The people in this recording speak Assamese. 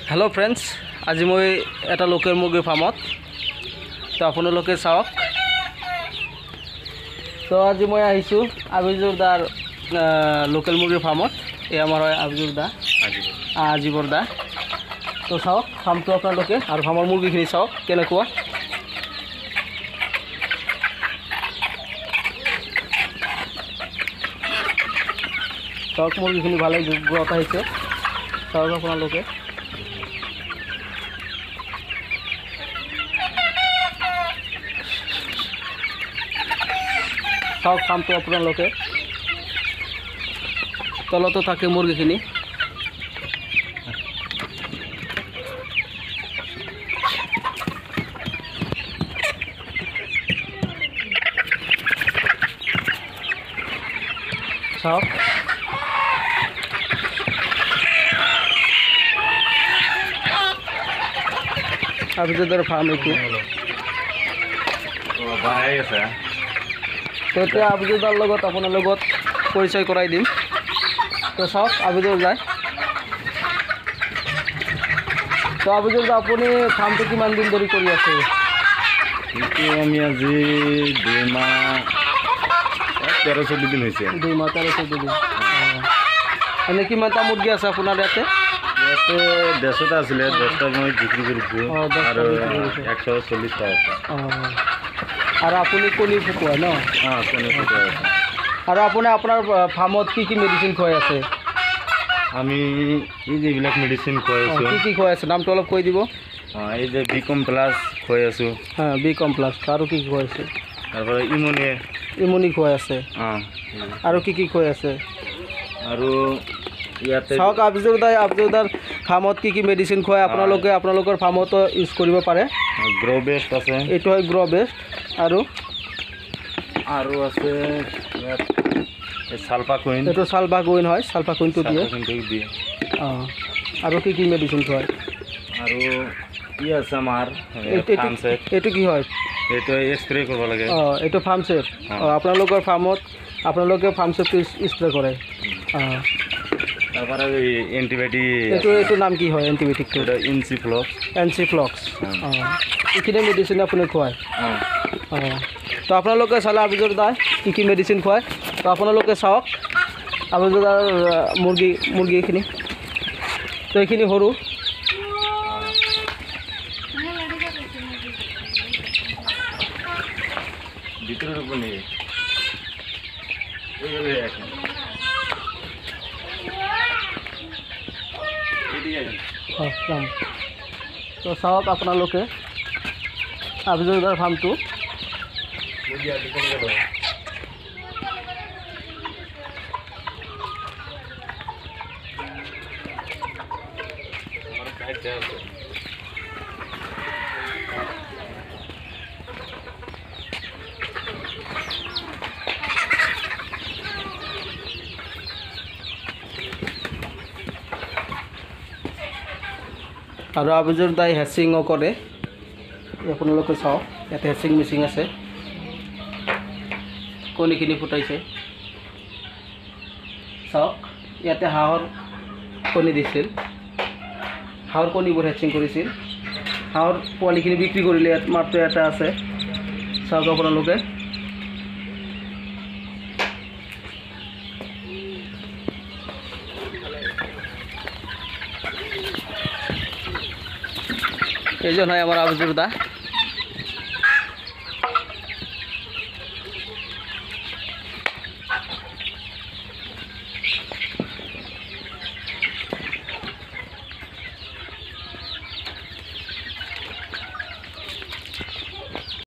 हेलो फ्रेंड्स, आज मैं এটা লোকেল মুৰগিৰ ফাৰ্মত তো আপোনালোকে চাওক। তো আজি মই আহিছোঁ আবিজুৰ দাৰ লোকেল মুৰগিৰ ফাৰ্মত। এই আমাৰ হয় আবিজুৰ দা, আজিবৰ দা। তো চাওক ফাৰ্মটো আপোনালোকে আৰু ফাৰ্মৰ মুৰ্গীখিনি চাওক কেনেকুৱা। চাওক মুৰ্গীখিনি ভালেই গ্ৰথ আহিছে, চাওক আপোনালোকে। চাওক ফাৰ্মটো আপোনালোকে, তলতো থাকে মুৰ্গীখিনি। চাওক আবিজুৰ ফাৰ্ম এইটো। তো এতিয়া আবিজুৰ দাৰ লগত আপোনাৰ লগত পৰিচয় কৰাই দিম। তো চাওক আবিজুৰ যায়। তো আবিজুৰ দা, আপুনি ফাৰ্মটো কিমান দিন ধৰি কৰি আছে? আমি আজি 2 মাহ 13-14 দিন হৈছে। 2 মাহ 13-14 দিন। এনে কিমানটা মুৰ্গী আছে আপোনাৰ ইয়াতে? ইয়াতে 10টা আছিলে, 10টা মই বিক্ৰী কৰিছোঁ আৰু 140টা আছে। আৰু আপুনি কণী ফুটুৱাই ন? কণী ফুটুৱাই আছে। আৰু আপুনি আপোনাৰ ফাৰ্মত কি কি মেডিচিন খুৱাই আছে? আমি এই যে এইবিলাক মেডিচিন খুৱাই আছোঁ। কি কি খুৱাই আছে নামটো অলপ কৈ দিব। এই যে বিকম প্লাছ খুৱাই আছোঁ। বিকম প্লাছ। আৰু কি কি খুৱাই আছে? তাৰপৰা ইমনি খুৱাই আছে। আৰু কি কি খুৱাই আছে? আৰু ইয়াতে চাওক আবিজুৰ দাৰ ফাৰ্মত কি কি মেডিচিন খুৱাই আপোনালোকে আপোনালোকৰ ফাৰ্মতো ইউজ কৰিব পাৰে। গ্ৰ' বেষ্ট আছে, এইটো হয় গ্ৰ' বেষ্ট। আৰু আছে ইয়াত ছালফাকুইন। এইটো ছালফাকুইন হয়, ছালফাকুইনটো দিয়ে। আৰু কি কি মেডিচিন খুৱায়? আৰু ই আছে আমাৰ ফাৰ্মছেট। এইটো কি হয়? এইটো স্প্ৰে কৰিব লাগে। এইটো ফাৰ্মছেট। আপোনালোকৰ ফাৰ্মত আপোনালোকে ফাৰ্মছেটটো স্প্ৰে কৰে। তাৰপৰা এণ্টিবায়'টিক। এইটো নাম কি হয় এণ্টিবায়'টিকটো? এনচিফ্লক্স। এইখিনি মেডিচিন আপুনি খুৱায়। তো আপোনালোকে চালে আবিজুৰ দাই কি কি মেডিচিন খুৱায়। তো আপোনালোকে চাওক আবিজুৰ দাৰ মুৰ্গীখিনি। তো এইখিনি সৰু। তো চাওক আপোনালোকে আবিজুৰ দাৰ ফাৰ্মটো। আৰু আবিজুৰ দাই হেচিঙো কৰে। আপোনালোকে চাওক ইয়াতে হেচিং মেচিন আছে। কণীখিনি ফুটাইছে চাওক। ইয়াতে হাঁহৰ কণী দিছিল, হাঁহৰ কণীবোৰ হেচিং কৰিছিল। হাঁহৰ পোৱালিখিনি বিক্ৰী কৰিলে। ইয়াত মাত্ৰ এটা আছে, চাওক আপোনালোকে। এইজন হয় আমাৰ আবিজুৰ দা।